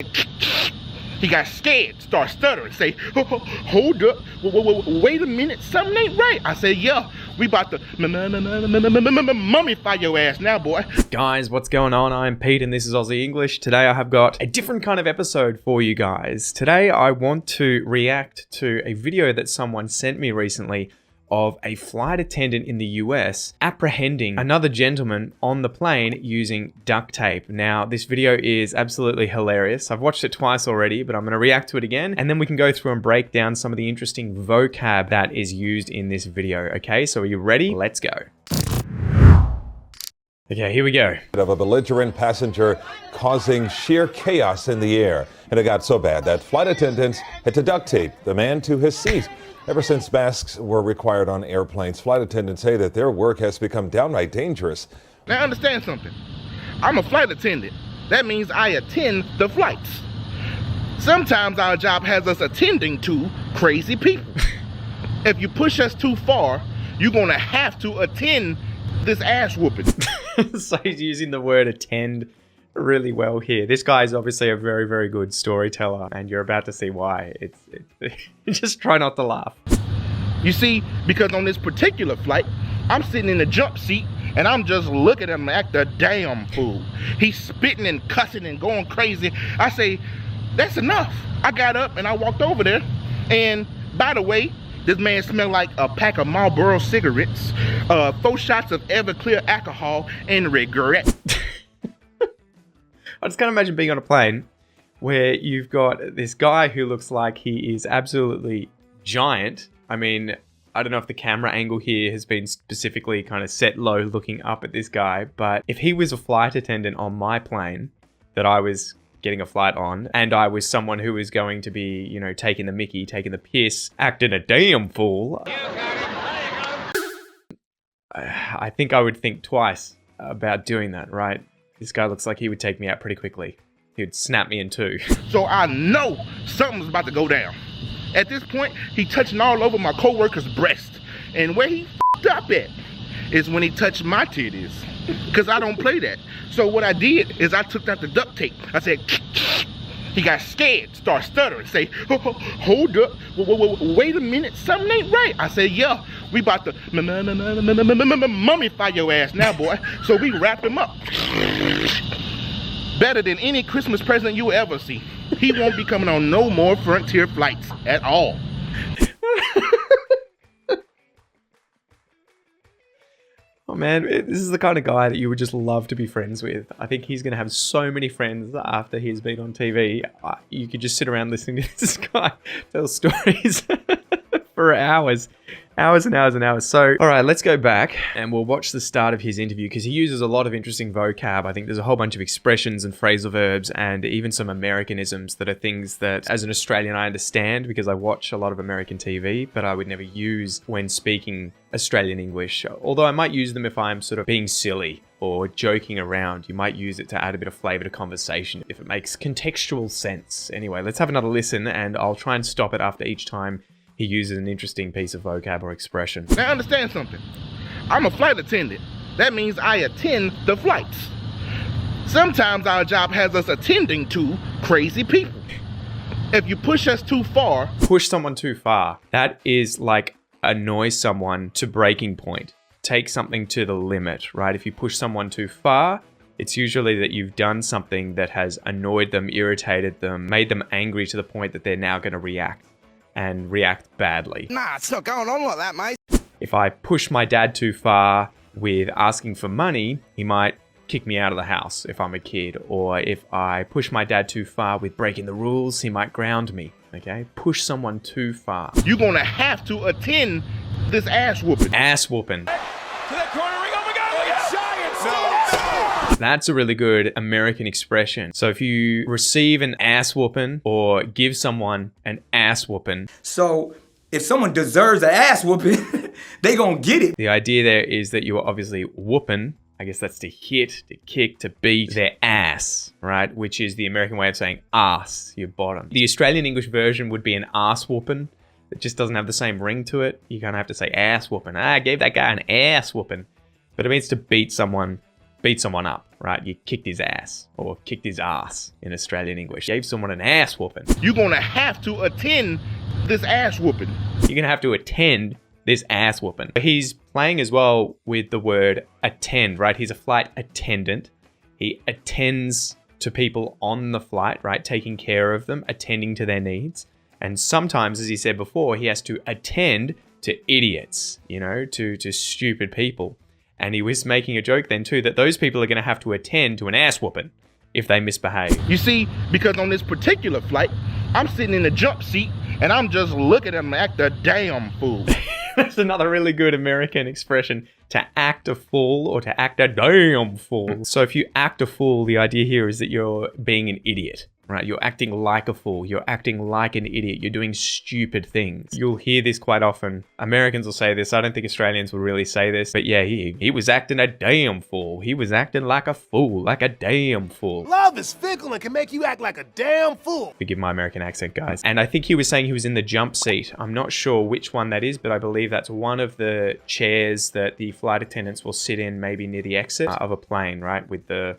He got scared, start stuttering, say, hold up, wait a minute, something ain't right. I said, yeah, we about to mummify your ass now, boy. Guys, what's going on? I'm Pete and this is Aussie English. Today I have got a different kind of episode for you guys. Today I want to react to a video that someone sent me recently of a flight attendant in the US apprehending another gentleman on the plane using duct tape. Now, this video is absolutely hilarious. I've watched it twice already, but I'm going to react to it again, and then we can go through and break down some of the interesting vocab that is used in this video. Okay, so are you ready? Let's go. Okay, here we go. Of a belligerent passenger causing sheer chaos in the air. And it got so bad that flight attendants had to duct tape the man to his seat. Ever since masks were required on airplanes, flight attendants say that their work has become downright dangerous. Now understand something. I'm a flight attendant. That means I attend the flights. Sometimes our job has us attending to crazy people. If you push us too far, you're gonna have to attend this ass whooping. So he's using the word attend really well here. This guy is obviously a very, very good storyteller, and you're about to see why. It's just try not to laugh. You see, because on this particular flight, I'm sitting in the jump seat and I'm just looking at him act a damn fool. He's spitting and cussing and going crazy. I say, that's enough. I got up and I walked over there, and by the way, this man smelled like a pack of Marlboro cigarettes, 4 shots of Everclear alcohol, and regret. I just can't imagine being on a plane where you've got this guy who looks like he is absolutely giant. I mean, I don't know if the camera angle here has been specifically kind of set low looking up at this guy, but if he was a flight attendant on my plane that I was getting a flight on, and I was someone who was going to be, you know, taking the mickey, taking the piss, acting a damn fool, I think I would think twice about doing that, right? This guy looks like he would take me out pretty quickly. He would snap me in two. So I know something's about to go down. At this point, he touching all over my coworker's breast. And where he f***ed up at is when he touched my titties. Because I don't play that. So what I did is I took out the duct tape. I said, he got scared, start stuttering, say, hold up, wait a minute, something ain't right. I said, yeah, we about to mummify your ass now, boy. So we wrapped him up. Better than any Christmas present you ever see. He won't be coming on no more Frontier flights at all. Oh man, this is the kind of guy that you would just love to be friends with. I think he's going to have so many friends after he's been on TV. You could just sit around listening to this guy tell stories for hours. Hours and hours and hours. So, all right, let's go back and we'll watch the start of his interview because he uses a lot of interesting vocab. I think there's a whole bunch of expressions and phrasal verbs and even some Americanisms that are things that as an Australian I understand because I watch a lot of American TV, but I would never use when speaking Australian English. Although I might use them if I'm sort of being silly or joking around. You might use it to add a bit of flavor to conversation if it makes contextual sense. Anyway, let's have another listen and I'll try and stop it after each time he uses an interesting piece of vocab or expression. Now understand something. I'm a flight attendant. That means I attend the flights. Sometimes our job has us attending to crazy people. If you push us too far... Push someone too far. That is like annoy someone to breaking point. Take something to the limit, right? If you push someone too far, it's usually that you've done something that has annoyed them, irritated them, made them angry to the point that they're now going to react. And react badly. Nah, it's not going on like that, mate. If I push my dad too far with asking for money, he might kick me out of the house if I'm a kid. Or if I push my dad too far with breaking the rules, he might ground me. Okay? Push someone too far. You're gonna have to attend this ass whooping. Ass whooping. To that corner ring, oh my God, look at Giants! No. That's a really good American expression. So if you receive an ass whooping or give someone an ass whooping. So if someone deserves an ass whooping, they gonna get it. The idea there is that you are obviously whooping. I guess that's to hit, to kick, to beat their ass, right? Which is the American way of saying ass, your bottom. The Australian English version would be an ass whooping. It just doesn't have the same ring to it. You kind of have to say ass whooping. I gave that guy an ass whooping. But it means to beat someone up. right? You kicked his ass, or kicked his ass in Australian English. Gave someone an ass whooping. You're gonna have to attend this ass whooping. You're gonna have to attend this ass whooping. He's playing as well with the word attend, right? He's a flight attendant. He attends to people on the flight, right? Taking care of them, attending to their needs. And sometimes, as he said before, he has to attend to idiots, you know, to stupid people. And he was making a joke then too that those people are going to have to attend to an ass whooping if they misbehave. You see, because on this particular flight, I'm sitting in the jump seat and I'm just looking at them act a damn fool. That's another really good American expression, to act a fool or to act a damn fool. So if you act a fool, the idea here is that you're being an idiot. Right, you're acting like a fool. You're acting like an idiot. You're doing stupid things. You'll hear this quite often. Americans will say this. I don't think Australians will really say this. But yeah, he was acting a damn fool. He was acting like a fool, like a damn fool. Love is fickle and can make you act like a damn fool. Forgive my American accent, guys. And I think he was saying he was in the jump seat. I'm not sure which one that is, but I believe that's one of the chairs that the flight attendants will sit in, maybe near the exit of a plane, right? With the,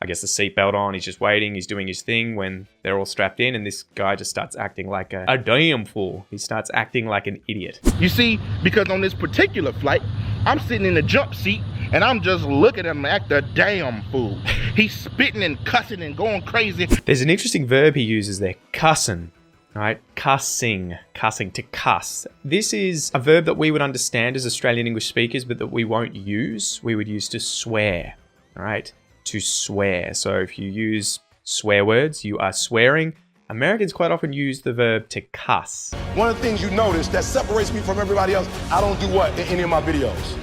I guess, the seatbelt on. He's just waiting. He's doing his thing when they're all strapped in, and this guy just starts acting like a damn fool. He starts acting like an idiot. You see, because on this particular flight, I'm sitting in the jump seat and I'm just looking at him act a damn fool. He's spitting and cussing and going crazy. There's an interesting verb he uses there, cussing. Right? Cussing, to cuss. This is a verb that we would understand as Australian English speakers, but that we won't use. We would use to swear. All right? To swear. So if you use swear words, you are swearing. Americans quite often use the verb to cuss. One of the things you notice that separates me from everybody else, I don't do what in any of my videos?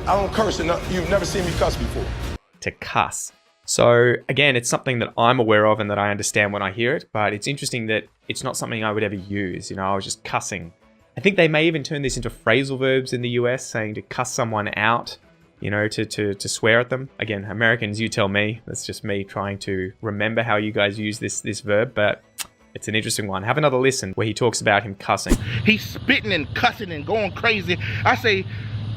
I don't curse, and you've never seen me cuss before. To cuss. So again, it's something that I'm aware of and that I understand when I hear it, but it's interesting that it's not something I would ever use. You know, I was just cussing. I think they may even turn this into phrasal verbs in the US, saying to cuss someone out. You know, to swear at them. Again, Americans, you tell me. That's just me trying to remember how you guys use this verb, but it's an interesting one. Have another listen where he talks about him cussing. He's spitting and cussing and going crazy. I say,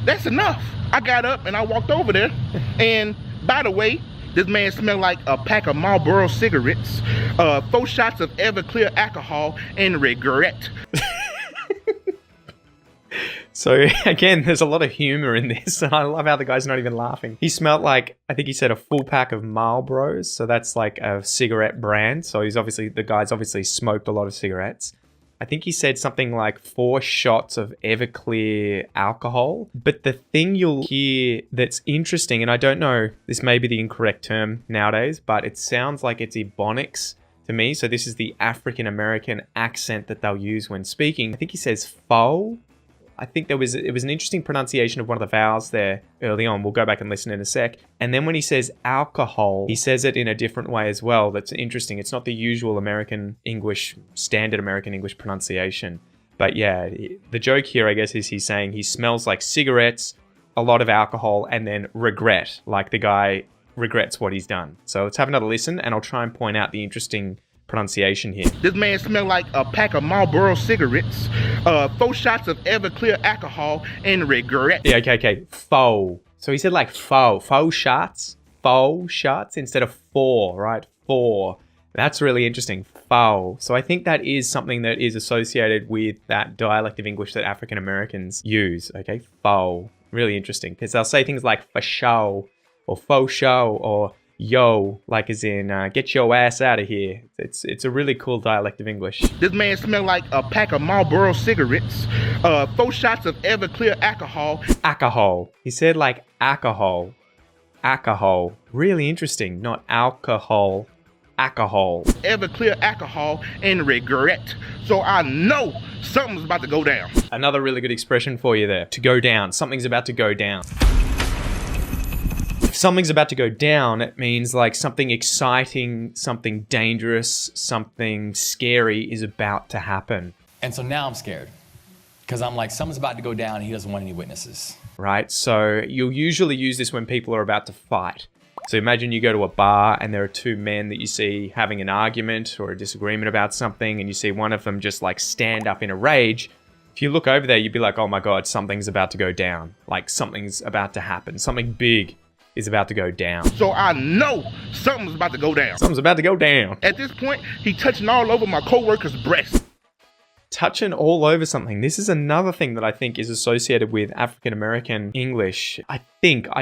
that's enough. I got up and I walked over there. And by the way, this man smelled like a pack of Marlboro cigarettes, 4 shots of Everclear alcohol, and regret. So again, there's a lot of humor in this, and I love how the guy's not even laughing. He smelled like, I think he said, a full pack of Marlboros, so that's like a cigarette brand. So the guy's obviously smoked a lot of cigarettes. I think he said something like 4 shots of Everclear alcohol. But the thing you'll hear that's interesting, and I don't know, this may be the incorrect term nowadays, but it sounds like it's Ebonics to me. So this is the African American accent that they'll use when speaking. I think he says faux. I think it was an interesting pronunciation of one of the vowels there early on. We'll go back and listen in a sec. And then when he says alcohol, he says it in a different way as well. That's interesting. It's not the usual American English, standard American English pronunciation. But yeah, the joke here, I guess, is he's saying he smells like cigarettes, a lot of alcohol, and then regret, like the guy regrets what he's done. So let's have another listen, and I'll try and point out the interesting pronunciation here. This man smelled like a pack of Marlboro cigarettes, 4 shots of Everclear alcohol, and regret. Yeah, okay. Faux. So he said like faux shots instead of 4, right? 4. That's really interesting. Faux. So I think that is something that is associated with that dialect of English that African Americans use. Okay, faux. Really interesting, because they'll say things like for show or faux show or yo, like as in get your ass out of here. It's a really cool dialect of English. This man smelled like a pack of Marlboro cigarettes, 4 shots of Everclear alcohol. Alcohol. He said like alcohol. Alcohol. Really interesting. Not alcohol. Alcohol. Everclear alcohol and regret. So I know something's about to go down. Another really good expression for you there. To go down. Something's about to go down. If something's about to go down, it means like something exciting, something dangerous, something scary is about to happen. And so now I'm scared because I'm like, something's about to go down and he doesn't want any witnesses. Right? So you'll usually use this when people are about to fight. So imagine you go to a bar and there are 2 men that you see having an argument or a disagreement about something, and you see one of them just like stand up in a rage. If you look over there, you'd be like, oh my God, something's about to go down. Like something's about to happen, something big. is about to go down. So I know something's about to go down. Something's about to go down. At this point, he touching all over my coworker's breast. Touching all over something. This is another thing that I think is associated with African American English. I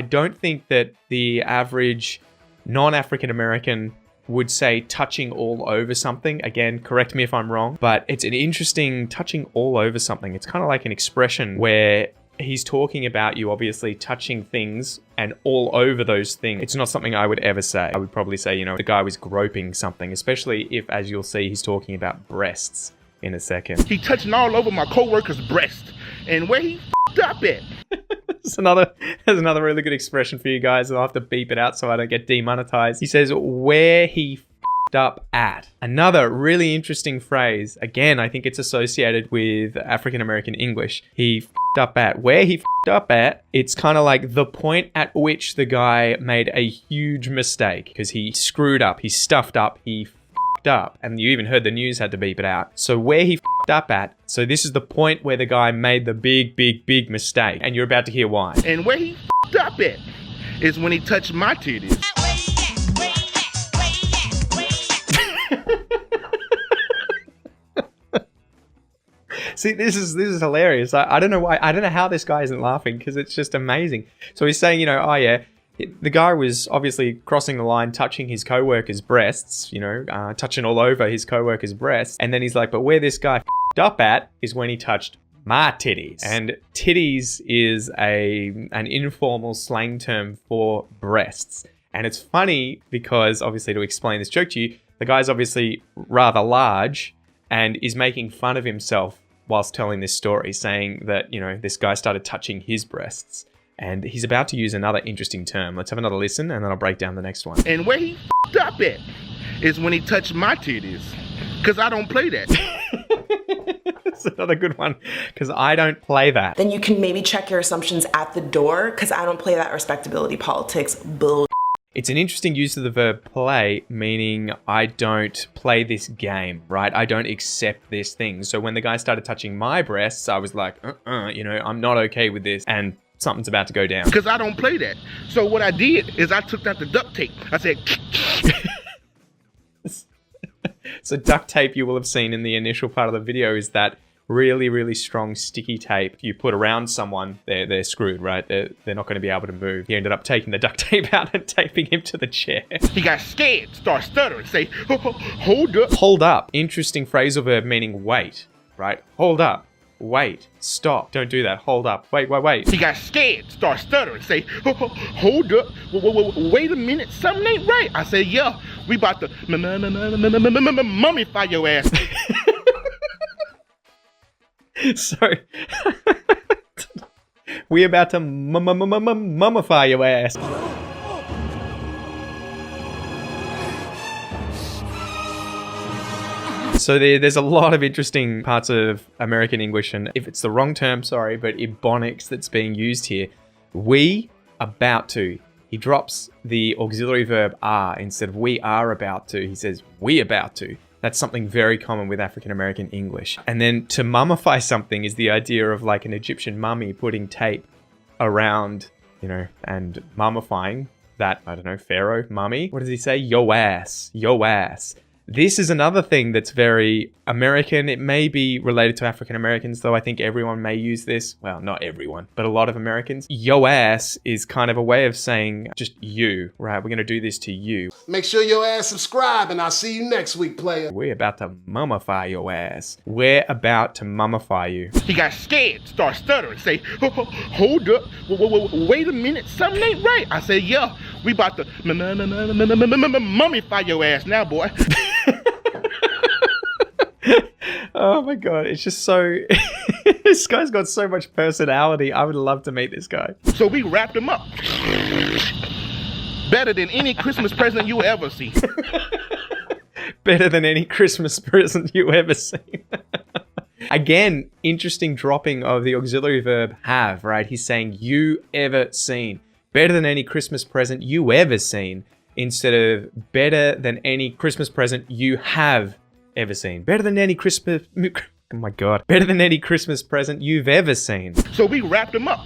don't think that the average non-African American would say touching all over something. Again, correct me if I'm wrong, but it's an interesting touching all over something. It's kind of like an expression where he's talking about you obviously touching things and all over those things. It's not something I would ever say. I would probably say, you know, the guy was groping something, especially if, as you'll see, he's talking about breasts in a second. He touching all over my coworker's breast. And where he f***ed up at. There's another really good expression for you guys. I'll have to beep it out so I don't get demonetized. He says, where he f***ed up at. Another really interesting phrase. Again, I think it's associated with African American English. He f***ed up at. Where he f***ed up at, it's kind of like the point at which the guy made a huge mistake. Because he screwed up, he stuffed up, he f***ed up. And you even heard the news had to beep it out. So where he f***ed up at, so this is the point where the guy made the big mistake. And you're about to hear why. And where he f***ed up at is when he touched my titties. See, this is hilarious. I don't know why. I don't know how this guy isn't laughing, because it's just amazing. So he's saying, you know, oh yeah, the guy was obviously crossing the line, touching his co-worker's breasts, you know, touching all over his co-worker's breasts. And then he's like, but where this guy f***ed up at is when he touched my titties. And titties is an informal slang term for breasts. And it's funny because, obviously, to explain this joke to you, the guy's obviously rather large and is making fun of himself whilst telling this story, saying that, you know, this guy started touching his breasts. And he's about to use another interesting term. Let's have another listen, and then I'll break down the next one. And where he f***ed up at is when he touched my titties. Because I don't play that. That's another good one, because I don't play that. Then you can maybe check your assumptions at the door, because I don't play that respectability politics bull. It's an interesting use of the verb play, meaning I don't play this game, right? I don't accept this thing. So when the guy started touching my breasts, I was like, you know, I'm not okay with this. And something's about to go down. Because I don't play that. So what I did is I took out the duct tape. I said... So duct tape, you will have seen in the initial part of the video, is that really strong sticky tape you put around someone. They're screwed, right? They're not going to be able to move. He ended up taking the duct tape out and taping him to the chair. He got scared, started stuttering, say, hold up. Hold up. Interesting phrasal verb meaning wait, right? Hold up. Wait, stop, don't do that, hold up, wait. He got scared, started stuttering, say, hold up, wait a minute, something ain't right. I said, yeah, we about to mummify your ass. So, we about to mummify your ass. So there's a lot of interesting parts of American English, and if it's the wrong term, sorry, but Ebonics that's being used here. We about to. He drops the auxiliary verb are instead of we are about to. He says we about to. That's something very common with African American English. And then to mummify something is the idea of like an Egyptian mummy putting tape around, you know, and mummifying that, I don't know, pharaoh mummy. What does he say? Yo ass, yo ass. This is another thing that's very American. It may be related to African Americans, though I think everyone may use this. Well, not everyone, but a lot of Americans. Yo ass is kind of a way of saying just you, right? We're going to do this to you. Make sure your ass subscribe, and I'll see you next week, player. We're about to mummify your ass. We're about to mummify you. He got scared, started stuttering, say, hold up, wait a minute, something ain't right. I said, yeah, we about to mummify your ass now, boy. Oh my god, it's just so... This guy's got so much personality. I would love to meet this guy. So we wrapped him up. Better than any Christmas present you ever see. Better than any Christmas present you ever seen. Again, interesting dropping of the auxiliary verb have, right? He's saying you ever seen. Better than any Christmas present you ever seen. Instead of better than any Christmas present you have ever seen. Better than any Christmas... Oh my god. Better than any Christmas present you've ever seen. So we wrapped him up.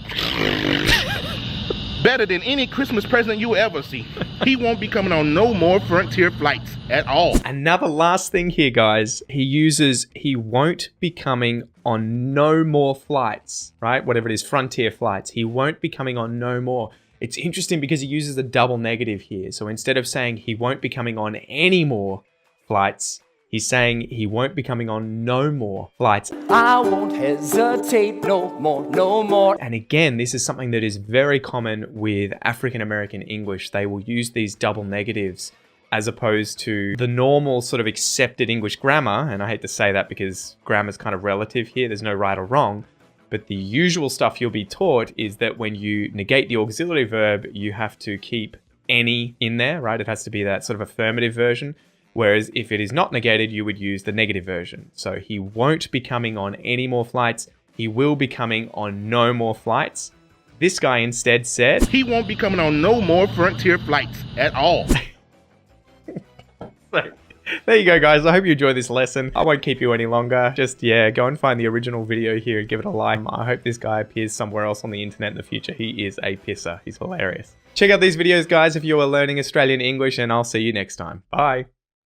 better than any Christmas present you will ever see. He won't be coming on no more Frontier flights at all. Another last thing here, guys. He won't be coming on no more flights, right? Whatever it is, Frontier flights. He won't be coming on no more. It's interesting because he uses a double negative here. So instead of saying he won't be coming on any more flights, he's saying he won't be coming on no more flights. I won't hesitate no more, no more. And again, this is something that is very common with African American English. They will use these double negatives as opposed to the normal sort of accepted English grammar. And I hate to say that because grammar is kind of relative here. There's no right or wrong. But the usual stuff you'll be taught is that when you negate the auxiliary verb, you have to keep any in there, right? It has to be that sort of affirmative version. Whereas if it is not negated, you would use the negative version. So he won't be coming on any more flights. He will be coming on no more flights. This guy instead said, he won't be coming on no more Frontier flights at all. So, there you go, guys. I hope you enjoyed this lesson. I won't keep you any longer. Just, yeah, go and find the original video here and give it a like. I hope this guy appears somewhere else on the internet in the future. He is a pisser. He's hilarious. Check out these videos, guys, if you are learning Australian English, and I'll see you next time. Bye.